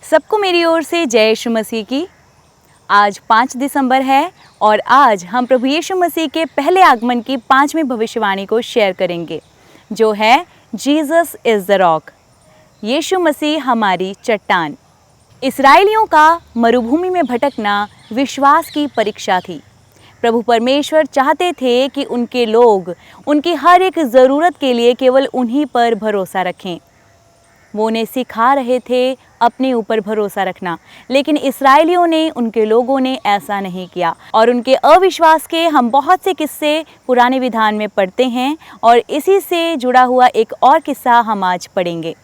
सबको मेरी ओर से जय यीशु मसीह की। आज 5 दिसंबर है और आज हम प्रभु यीशु मसीह के पहले आगमन की 5वीं भविष्यवाणी को शेयर करेंगे, जो है जीसस इज़ द रॉक। यीशु मसीह हमारी चट्टान। इस्राएलियों का मरुभूमि में भटकना विश्वास की परीक्षा थी। प्रभु परमेश्वर चाहते थे कि उनके लोग उनकी हर एक ज़रूरत के लिए केवल उन्हीं पर भरोसा रखें। वो उन्हें सिखा रहे थे अपने ऊपर भरोसा रखना, लेकिन इस्राएलियों ने, उनके लोगों ने ऐसा नहीं किया और उनके अविश्वास के हम बहुत से किस्से पुराने विधान में पढ़ते हैं और इसी से जुड़ा हुआ एक और किस्सा हम आज पढ़ेंगे।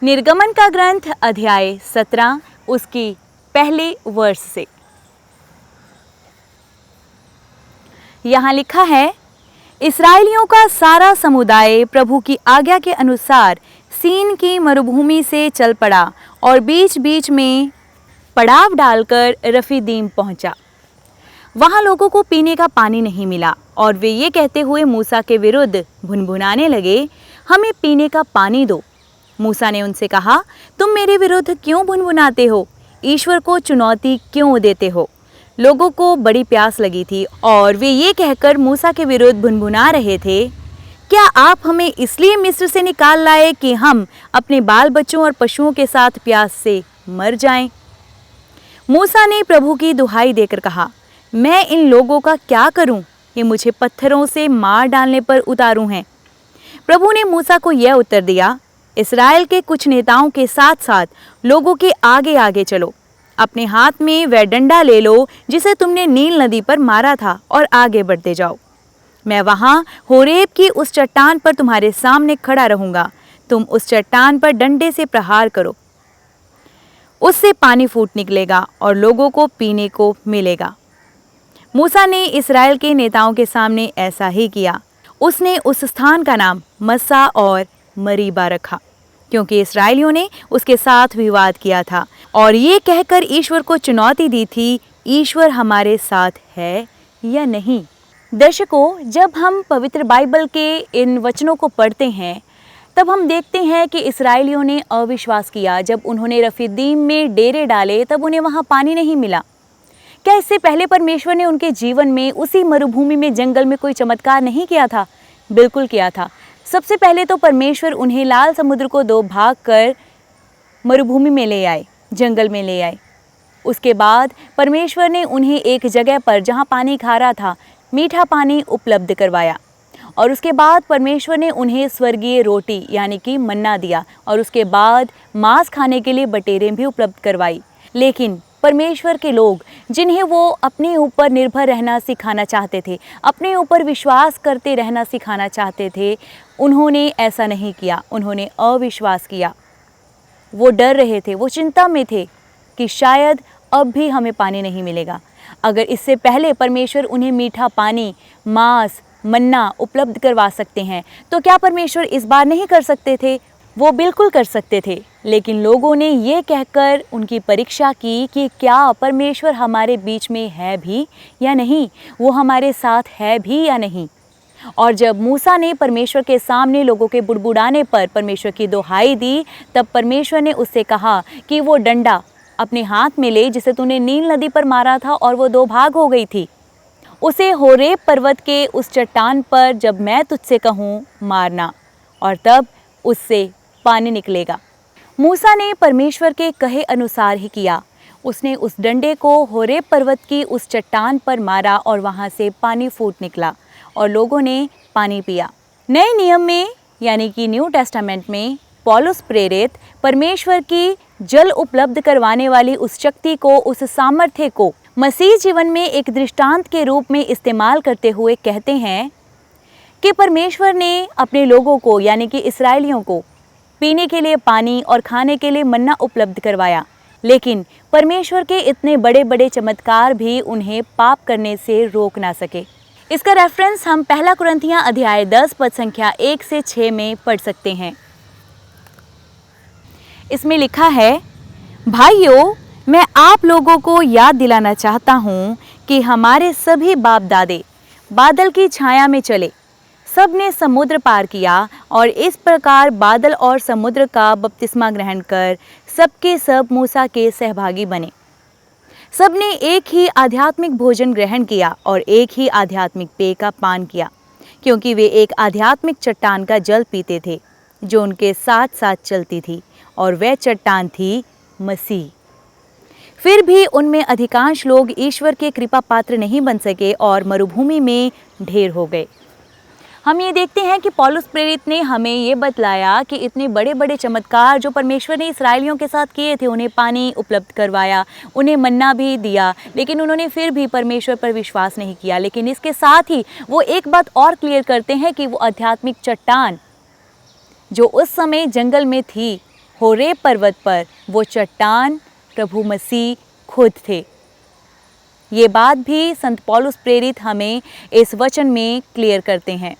निर्गमन का ग्रंथ अध्याय 17 उसकी पहली वर्ष से। यहाँ लिखा है, इस्राएलियों का सारा समुदाय प्रभु की आज्ञा के अनुसार सीन की मरुभूमि से चल पड़ा और बीच बीच में पड़ाव डालकर रफीदीम पहुंचा। वहां लोगों को पीने का पानी नहीं मिला और वे ये कहते हुए मूसा के विरुद्ध भुनभुनाने लगे, हमें पीने का पानी दो। मूसा ने उनसे कहा, तुम मेरे विरुद्ध क्यों भुनभुनाते हो? ईश्वर को चुनौती क्यों देते हो? लोगों को बड़ी प्यास लगी थी और वे ये कहकर मूसा के विरुद्ध भुनभुना रहे थे, क्या आप हमें इसलिए मिस्र से निकाल लाए कि हम अपने बाल बच्चों और पशुओं के साथ प्यास से मर जाएं? मूसा ने प्रभु की दुहाई देकर कहा, मैं इन लोगों का क्या करूं? ये मुझे पत्थरों से मार डालने पर उतारू हैं। प्रभु ने मूसा को यह उत्तर दिया, इस्राएल के कुछ नेताओं के साथ साथ लोगों के आगे आगे चलो। अपने हाथ में वह डंडा ले लो जिसे तुमने नील नदी पर मारा था और आगे बढ़ते जाओ। मैं वहां होरेब की उस चट्टान पर तुम्हारे सामने खड़ा रहूंगा। तुम उस चट्टान पर डंडे से प्रहार करो, उससे पानी फूट निकलेगा और लोगों को पीने को मिलेगा। मूसा ने इस्राएल के नेताओं के सामने ऐसा ही किया। उसने उस स्थान का नाम मस्सा और मरीबा रखा, क्योंकि इस्राएलियों ने उसके साथ विवाद किया था और ये कहकर ईश्वर को चुनौती दी थी, ईश्वर हमारे साथ है या नहीं। दर्शकों, जब हम पवित्र बाइबल के इन वचनों को पढ़ते हैं तब हम देखते हैं कि इस्राएलियों ने अविश्वास किया। जब उन्होंने रफीदीम में डेरे डाले तब उन्हें वहाँ पानी नहीं मिला। क्या इससे पहले परमेश्वर ने उनके जीवन में उसी मरुभूमि में, जंगल में कोई चमत्कार नहीं किया था? बिल्कुल किया था। सबसे पहले तो परमेश्वर उन्हें लाल समुद्र को 2 भाग कर मरुभूमि में ले आए, जंगल में ले आए। उसके बाद परमेश्वर ने उन्हें एक जगह पर, जहाँ पानी खारा था, मीठा पानी उपलब्ध करवाया और उसके बाद परमेश्वर ने उन्हें स्वर्गीय रोटी यानी कि मन्ना दिया और उसके बाद मांस खाने के लिए बटेरें भी उपलब्ध करवाई। लेकिन परमेश्वर के लोग, जिन्हें वो अपने ऊपर निर्भर रहना सिखाना चाहते थे, अपने ऊपर विश्वास करते रहना सिखाना चाहते थे, उन्होंने ऐसा नहीं किया। उन्होंने अविश्वास किया। वो डर रहे थे, वो चिंता में थे कि शायद अब भी हमें पानी नहीं मिलेगा। अगर इससे पहले परमेश्वर उन्हें मीठा पानी, मांस, मन्ना उपलब्ध करवा सकते हैं तो क्या परमेश्वर इस बार नहीं कर सकते थे? वो बिल्कुल कर सकते थे। लेकिन लोगों ने ये कहकर उनकी परीक्षा की कि क्या परमेश्वर हमारे बीच में है भी या नहीं, वो हमारे साथ है भी या नहीं। और जब मूसा ने परमेश्वर के सामने लोगों के बुड़बुड़ाने पर परमेश्वर की दुहाई दी, तब परमेश्वर ने उससे कहा कि वो डंडा अपने हाथ में ले जिसे तूने नील नदी पर मारा था और वो 2 भाग हो गई थी, उसे होरेब पर्वत के उस चट्टान पर जब मैं तुझसे कहूँ मारना और तब उससे पानी निकलेगा। मूसा ने परमेश्वर के कहे अनुसार ही किया। उसने उस डंडे को होरेब पर्वत की उस चट्टान पर मारा और वहाँ से पानी फूट निकला और लोगों ने पानी पिया। नए नियम में यानी कि न्यू टेस्टामेंट में पौलुस प्रेरित परमेश्वर की जल उपलब्ध करवाने वाली उस शक्ति को, उस सामर्थ्य को मसीह जीवन में एक दृष्टांत के रूप में इस्तेमाल करते हुए कहते हैं कि परमेश्वर ने अपने लोगों को यानी कि इस्राएलियों को पीने के लिए पानी और खाने के लिए मन्ना उपलब्ध करवाया, लेकिन परमेश्वर के इतने बड़े बड़े चमत्कार भी उन्हें पाप करने से रोक ना सके। इसका रेफरेंस हम 1 कुरिन्थियां अध्याय 10 पद संख्या 1 से 6 में पढ़ सकते हैं। इसमें लिखा है, भाइयों, मैं आप लोगों को याद दिलाना चाहता हूँ कि हमारे सभी बाप दादे बादल की छाया में चले, सब ने समुद्र पार किया और इस प्रकार बादल और समुद्र का बपतिस्मा ग्रहण कर सबके सब मूसा के सहभागी बने। सबने एक ही आध्यात्मिक भोजन ग्रहण किया और एक ही आध्यात्मिक पेय का पान किया, क्योंकि वे एक आध्यात्मिक चट्टान का जल पीते थे जो उनके साथ साथ चलती थी, और वह चट्टान थी मसीह। फिर भी उनमें अधिकांश लोग ईश्वर के कृपा पात्र नहीं बन सके और मरुभूमि में ढेर हो गए। हम ये देखते हैं कि पौलुस प्रेरित ने हमें ये बतलाया कि इतने बड़े बड़े चमत्कार जो परमेश्वर ने इस्राएलियों के साथ किए थे, उन्हें पानी उपलब्ध करवाया, उन्हें मन्ना भी दिया, लेकिन उन्होंने फिर भी परमेश्वर पर विश्वास नहीं किया। लेकिन इसके साथ ही वो एक बात और क्लियर करते हैं कि वो आध्यात्मिक चट्टान जो उस समय जंगल में थी, होरेब पर्वत पर, वो चट्टान प्रभु मसीह खुद थे। ये बात भी संत पौलुस प्रेरित हमें इस वचन में क्लियर करते हैं।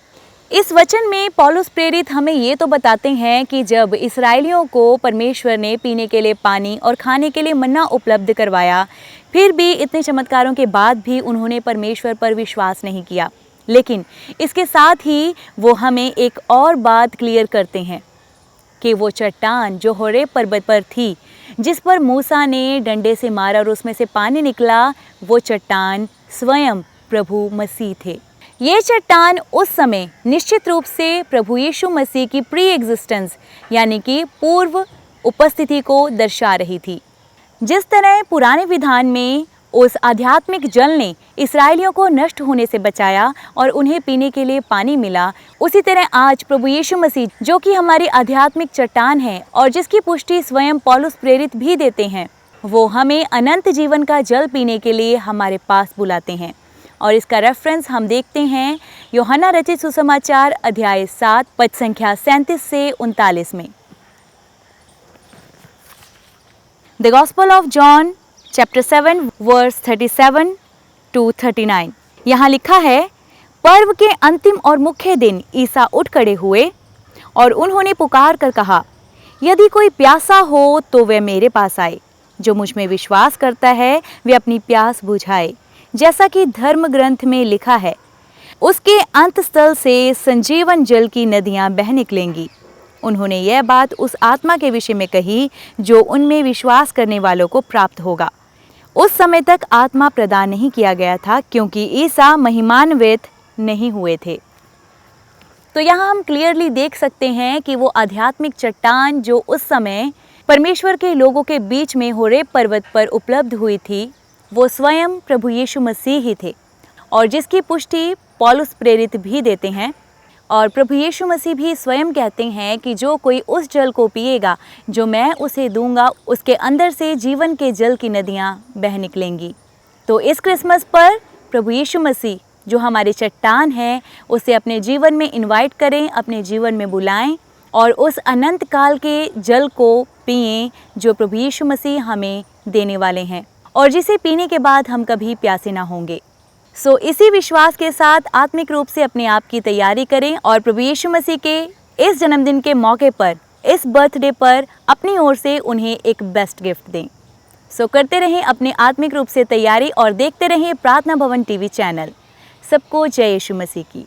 इस वचन में पौलुस प्रेरित हमें ये तो बताते हैं कि जब इस्राएलियों को परमेश्वर ने पीने के लिए पानी और खाने के लिए मन्ना उपलब्ध करवाया, फिर भी इतने चमत्कारों के बाद भी उन्होंने परमेश्वर पर विश्वास नहीं किया। लेकिन इसके साथ ही वो हमें एक और बात क्लियर करते हैं कि वो चट्टान जो होरेब पर्वत पर थी, जिस पर मूसा ने डंडे से मारा और उसमें से पानी निकला, वो चट्टान स्वयं प्रभु मसीह थे। ये चट्टान उस समय निश्चित रूप से प्रभु यीशु मसीह की प्री एग्जिस्टेंस यानी कि पूर्व उपस्थिति को दर्शा रही थी। जिस तरह पुराने विधान में उस आध्यात्मिक जल ने इस्राएलियों को नष्ट होने से बचाया और उन्हें पीने के लिए पानी मिला, उसी तरह आज प्रभु यीशु मसीह जो कि हमारी आध्यात्मिक चट्टान है और जिसकी पुष्टि स्वयं पौलुस प्रेरित भी देते हैं, वो हमें अनंत जीवन का जल पीने के लिए हमारे पास बुलाते हैं। और इसका रेफरेंस हम देखते हैं यूहन्ना रचित सुसमाचार अध्याय 7 पद संख्या 37 से 39 में। The gospel of John chapter 7 verse 37 to 39। यहाँ लिखा है, पर्व के अंतिम और मुख्य दिन ईसा उठ खड़े हुए और उन्होंने पुकार कर कहा, यदि कोई प्यासा हो तो वह मेरे पास आए, जो मुझ में विश्वास करता है वह अपनी प्यास बुझाए, जैसा कि धर्म ग्रंथ में लिखा है, उसके अंतस्थल से संजीवन जल की नदियां बह निकलेंगी। उन्होंने यह बात उस आत्मा के विषय में कही जो उनमें विश्वास करने वालों को प्राप्त होगा। उस समय तक आत्मा प्रदान नहीं किया गया था, क्योंकि ईसा महिमान्वित नहीं हुए थे। तो यहाँ हम क्लियरली देख सकते हैं कि वो आध्यात्मिक चट्टान जो उस समय परमेश्वर के लोगों के बीच में होरेब पर्वत पर उपलब्ध हुई थी, वो स्वयं प्रभु यीशु मसीह ही थे, और जिसकी पुष्टि पौलुस प्रेरित भी देते हैं। और प्रभु यीशु मसीह भी स्वयं कहते हैं कि जो कोई उस जल को पिएगा जो मैं उसे दूंगा, उसके अंदर से जीवन के जल की नदियां बह निकलेंगी। तो इस क्रिसमस पर प्रभु यीशु मसीह जो हमारे चट्टान है, उसे अपने जीवन में इनवाइट करें, अपने जीवन में बुलाएं और उस अनंत काल के जल को पिएं जो प्रभु यीशु मसीह हमें देने वाले हैं, और जिसे पीने के बाद हम कभी प्यासे ना होंगे। सो इसी विश्वास के साथ आत्मिक रूप से अपने आप की तैयारी करें और प्रभु यीशु मसीह के इस जन्मदिन के मौके पर, इस बर्थडे पर अपनी ओर से उन्हें एक बेस्ट गिफ्ट दें। सो करते रहें अपने आत्मिक रूप से तैयारी और देखते रहें प्रार्थना भवन टीवी चैनल। सबको जय यीशु मसीह की।